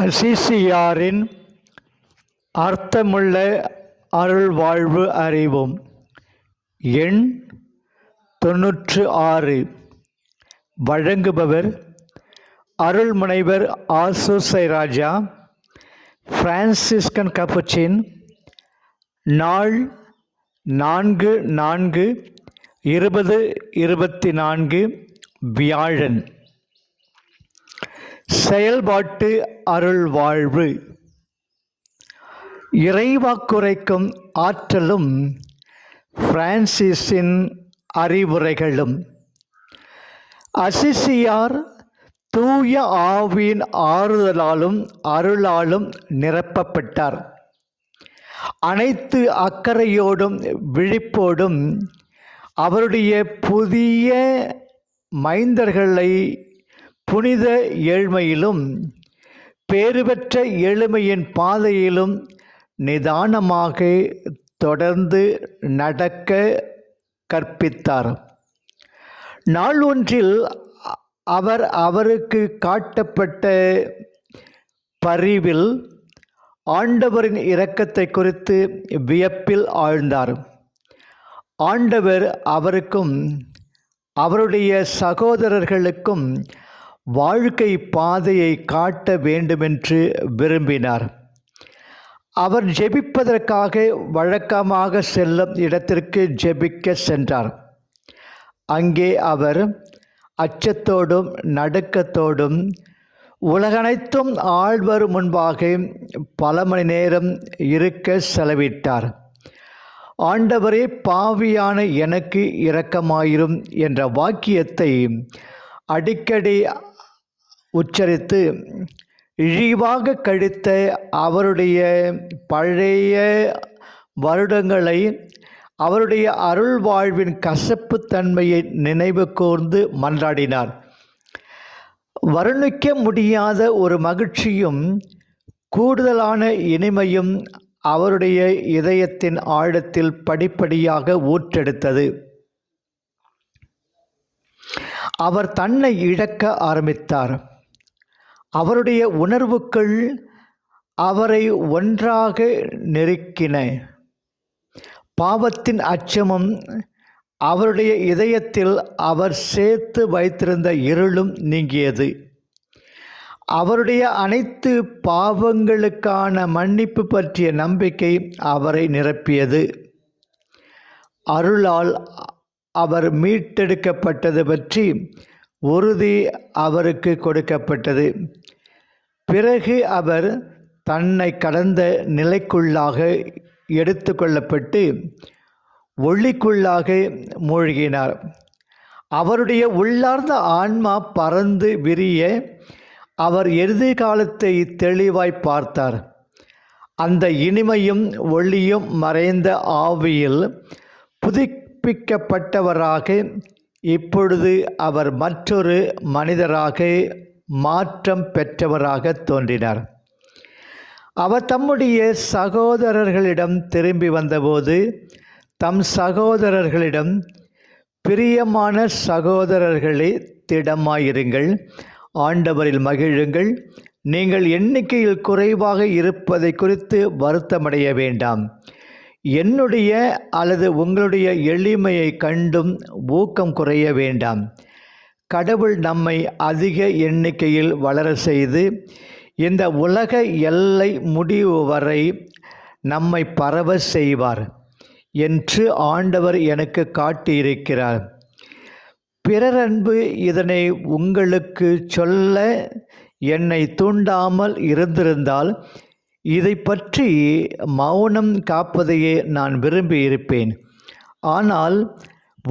அசிசியாரின் அர்த்தமுள்ள அருள்வாழ்வு அறிவோம். எண் 96. வழங்குபவர் அருள்முனைவர் ஆசூசை ராஜா, பிரான்சிஸ்கன் கப்புச்சின். நாள் 4/4/2024 வியாழன். செயல்பாட்டு அருள்வாழ்வு. இறைவாக்குரைக்கும் ஆற்றலும் பிரான்சிஸின் அறிவுரைகளும். அசிசியார் தூய ஆவியின் ஆறுதலாலும் அருளாலும் நிரப்பப்பட்டார். அனைத்து அக்கறையோடும் விழிப்போடும் அவருடைய புதிய மைந்தர்களை புனித ஏழ்மையிலும் பேறுபெற்ற எளிமையின் பாதையிலும் நிதானமாக தொடர்ந்து நடக்க கற்பித்தார். நாள் ஒன்றில் அவருக்கு காட்டப்பட்ட பரிவில் ஆண்டவரின் இரக்கத்தை குறித்து வியப்பில் ஆழ்ந்தார். ஆண்டவர் அவருக்கும் அவருடைய சகோதரர்களுக்கும் வாழ்க்கை பாதையை காட்ட வேண்டுமென்று விரும்பினார். அவர் ஜெபிப்பதற்காக வழக்கமாக செல்லும் இடத்திற்கு ஜெபிக்க சென்றார். அங்கே அவர் அச்சத்தோடும் நடுக்கத்தோடும் உலகனைத்தும் ஆழ்வர் முன்பாக பல மணி நேரம் இருக்க செலவிட்டார். ஆண்டவரே, பாவியான எனக்கு இரக்கமாயிரும் என்ற வாக்கியத்தை அடிக்கடி உச்சரித்து இழிவாக கழித்த அவருடைய பழைய வருடங்களை, அவருடைய அருள் வாழ்வின் கசப்புத்தன்மையை நினைவு கூர்ந்து மன்றாடினார். வர்ணிக்க முடியாத ஒரு மகிழ்ச்சியும் கூடுதலான இனிமையும் அவருடைய இதயத்தின் ஆழத்தில் படிப்படியாக ஊற்றெடுத்தது. அவர் தன்னை இழக்க ஆரம்பித்தார். அவருடைய உணர்வுகள் அவரை ஒன்றாக நெருக்கின. பாவத்தின் அச்சமும் அவருடைய இதயத்தில் அவர் சேர்த்து வைத்திருந்த இருளும் நீங்கியது. அவருடைய அனைத்து பாவங்களுக்கான மன்னிப்பு பற்றிய நம்பிக்கை அவரை நிரப்பியது. அருளால் அவர் மீட்டெடுக்கப்பட்டது பற்றி உறுதி அவருக்கு கொடுக்கப்பட்டது. பிறகு அவர் தன்னை கடந்த நிலைக்குள்ளாக எடுத்து கொள்ளப்பட்டு ஒளிக்குள்ளாக மூழ்கினார். அவருடைய உள்ளார்ந்த ஆன்மா பறந்து விரிய அவர் எதிர்காலத்தை தெளிவாய் பார்த்தார். அந்த இனிமையும் ஒளியும் மறைந்த ஆவியில் புதுப்பிக்கப்பட்டவராக இப்பொழுது அவர் மற்றொரு மனிதராக மாற்றம் பெற்றவராக தோன்றினார். அவர் தம்முடைய சகோதரர்களிடம் திரும்பி வந்தபோது தம் சகோதரர்களிடம், பிரியமான சகோதரர்களே, திடமாயிருங்கள், ஆண்டவரில் மகிழுங்கள். நீங்கள் எண்ணிக்கையில் குறைவாக இருப்பதை குறித்து வருத்தமடைய வேண்டாம். என்னுடைய அல்லது உங்களுடைய எளிமையை கண்டும் ஊக்கம் குறைய வேண்டாம். கடவுள் நம்மை அதிக எண்ணிக்கையில் வளர செய்து இந்த உலக எல்லை முடிவு வரை நம்மை பரவ செய்வார் என்று ஆண்டவர் எனக்கு காட்டியிருக்கிறார். பிறரன்பு இதனை உங்களுக்கு சொல்ல என்னை தூண்டாமல் இருந்திருந்தால் இதை பற்றி மௌனம் காப்பதையே நான் விரும்பியிருப்பேன். ஆனால்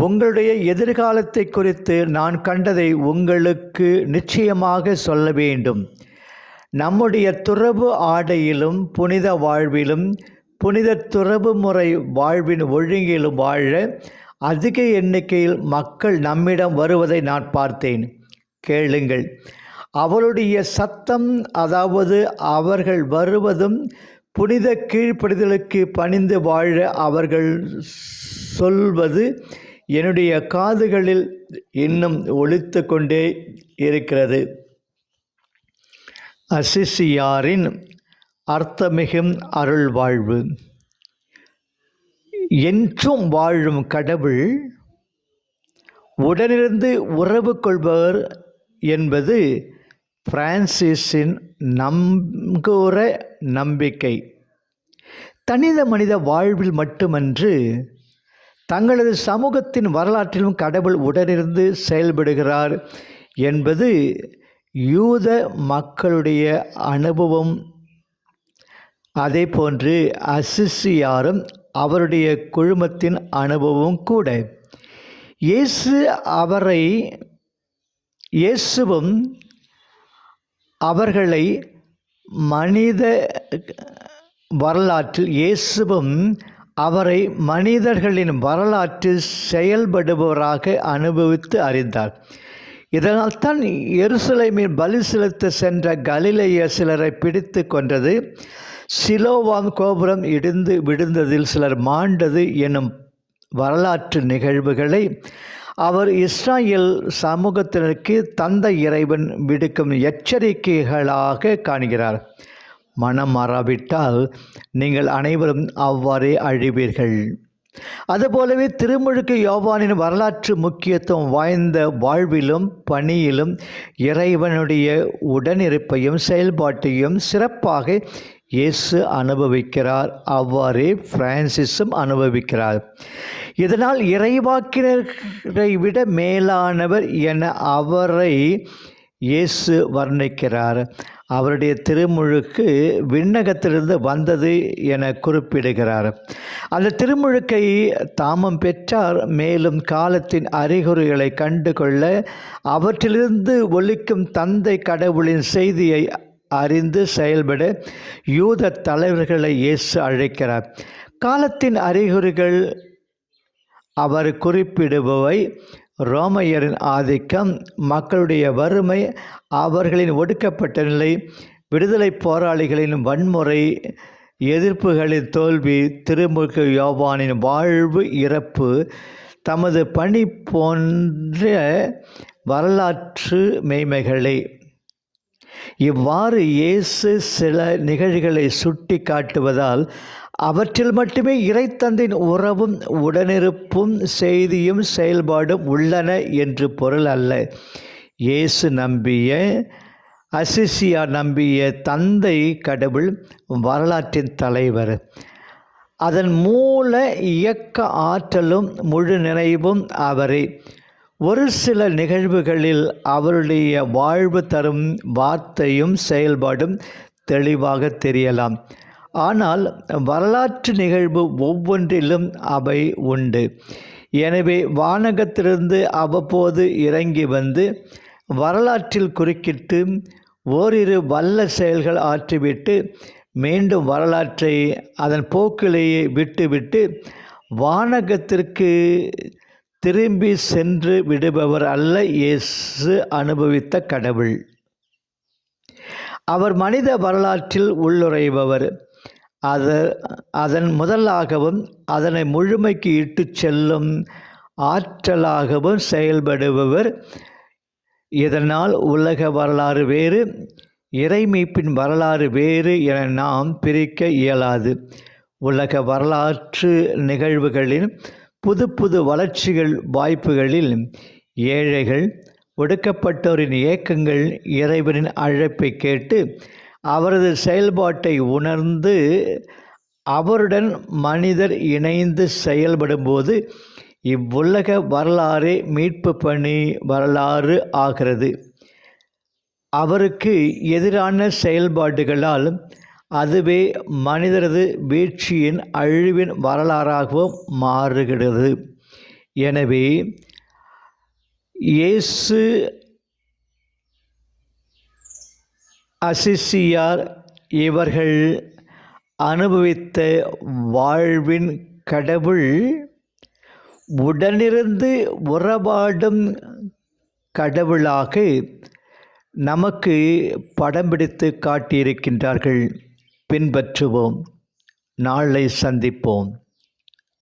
உங்களுடைய எதிர்காலத்தை குறித்து நான் கண்டதை உங்களுக்கு நிச்சயமாக சொல்ல வேண்டும். நம்முடைய துறவு ஆடையிலும் புனித வாழ்விலும் புனித துறவு முறை வாழ்வின் ஒழுங்கிலும் வாழ அதிக எண்ணிக்கையில் மக்கள் நம்மிடம் வருவதை நான் பார்த்தேன். கேளுங்கள். அவளுடைய சத்தம், அதாவது அவர்கள் வருவதும் புனித கீழ்ப்படிதலுக்கு பணிந்து வாழ அவர்கள் சொல்வது என்னுடைய காதுகளில் இன்னும் ஒலித்து கொண்டே இருக்கிறது. அசிசியாரின் அர்த்தமிகும் அருள் வாழ்வு. என்றும் வாழும் கடவுள் உடனிருந்து உறவு கொள்பவர் என்பது பிரான்சிஸின் நங்கூர நம்பிக்கை. தனித மனித வாழ்வில் மட்டுமன்று, தங்களது சமூகத்தின் வரலாற்றிலும் கடவுள் உடனிருந்து செயல்படுகிறார் என்பது யூத மக்களுடைய அனுபவம். அதே போன்று அசிசியாரும் அவருடைய குழுமத்தின் அனுபவம் கூட. இயேசுவும் அவர்களை மனித வரலாற்றில் அவரை மனிதர்களின் வரலாற்றில் செயல்படுபவராக அனுபவித்து அறிந்தார். இதனால் தான் எருசலேமில் பலி செலுத்த சென்ற கலிலேய சிலரை பிடித்து கொண்டது, சிலோவாம் கோபுரம் இடிந்து விழுந்ததில் சிலர் மாண்டது எனும் வரலாற்று நிகழ்வுகளை அவர் இஸ்ராயேல் சமூகத்தினருக்கு தந்தை இறைவன் விடுக்கும் எச்சரிக்கைகளாக காண்கிறார். மனம் மாறாவிட்டால் நீங்கள் அனைவரும் அவ்வாறே அழிவீர்கள். அதுபோலவே திருமுழுக்கு யோவானின் வரலாற்று முக்கியத்துவம் வாய்ந்த வாழ்விலும் பணியிலும் இறைவனுடைய உடனிருப்பையும் செயல்பாட்டையும் சிறப்பாக இயேசு அனுபவிக்கிறார். அவ்வாறே பிரான்சிஸும் அனுபவிக்கிறார். இதனால் இறைவாக்கினரை விட மேலானவர் என அவரை இயேசு வர்ணிக்கிறார். அவருடைய திருமுழுக்கு விண்ணகத்திலிருந்து வந்தது என குறிப்பிடுகிறார். அந்த திருமுழுக்கை தாமும் பெற்றார். மேலும் காலத்தின் அறிகுறிகளை கண்டு கொள்ள அவற்றிலிருந்து ஒலிக்கும் தந்தை கடவுளின் செய்தியை அறிந்து செயல்பட யூத தலைவர்களை இயேசு அழைக்கிறார். காலத்தின் அறிகுறிகள் அவர் குறிப்பிடுபவை ரோமையரின் ஆதிக்கம், மக்களுடைய வறுமை, அவர்களின் ஒடுக்கப்பட்ட நிலை, விடுதலை போராளிகளின் வன்முறை, எதிர்ப்புகளின் தோல்வி, திருமுழுக்கு யோவானின் வாழ்வு இறப்பு, தமது பணி போன்ற வரலாற்று மெய்மைகளை. இவ்வாறு இயேசு சில நிகழ்வுகளை சுட்டி காட்டுவதால் அவற்றில் மட்டுமே இறைத்தந்தையின் உறவும் உடனிருப்பும் செய்தியும் செயல்பாடும் உள்ளன என்று பொருள் அல்ல. இயேசு நம்பிய, அசிசியார் நம்பிய தந்தை கடவுள் வரலாற்றின் தலைவர். அதன் மூல இயக்க ஆற்றலும் முழு நிறைவும் அவரே. ஒரு சில நிகழ்வுகளில் அவருடைய வாழ்வு தரும் வார்த்தையும் செயல்பாடும் தெளிவாக தெரியலாம். ஆனால் வரலாற்று நிகழ்வு ஒவ்வொன்றிலும் அவை உண்டு. எனவே வானகத்திலிருந்து அவ்வப்போது இறங்கி வந்து வரலாற்றில் குறுக்கிட்டு ஓரிரு வல்ல செயல்கள் ஆற்றிவிட்டு மீண்டும் வரலாற்றை அதன் போக்கிலேயே விட்டுவிட்டு வானகத்திற்கு திரும்பி சென்று விடுபவர் அல்ல இயேசு அனுபவித்த கடவுள். அவர் மனித வரலாற்றில் உள்ளுறைபவர். அதன் முதலாகவும் அதனை முழுமைக்கு இட்டு செல்லும் ஆற்றலாகவும் செயல்படுபவர். இதனால் உலக வரலாறு வேறு, இறைமீட்பின் வரலாறு வேறு என நாம் பிரிக்க இயலாது. உலக வரலாற்று நிகழ்வுகளின் புது புது வளர்ச்சிகள் வாய்ப்புகளில் ஏழைகள், ஒடுக்கப்பட்டோரின் இயக்கங்கள் இறைவனின் அழைப்பை கேட்டு அவரது செயல்பாட்டை உணர்ந்து அவருடன் மனிதர் இணைந்து செயல்படும்போது இவ்வுலக வரலாறே மீட்பு பணி வரலாறு ஆகிறது. அவருக்கு எதிரான செயல்பாடுகளால் அதுவே மனிதரது வீழ்ச்சியின் அழிவின் வரலாறாகவும் மாறுகிறது. எனவே இயேசு, அசிசியார் இவர்கள் அனுபவித்த வாழ்வின் கடவுள் உடனிருந்து உறவாடும் கடவுளாக நமக்கு படம் பிடித்து காட்டியிருக்கின்றார்கள். பின்பற்றுவோம். நாளை சந்திப்போம்.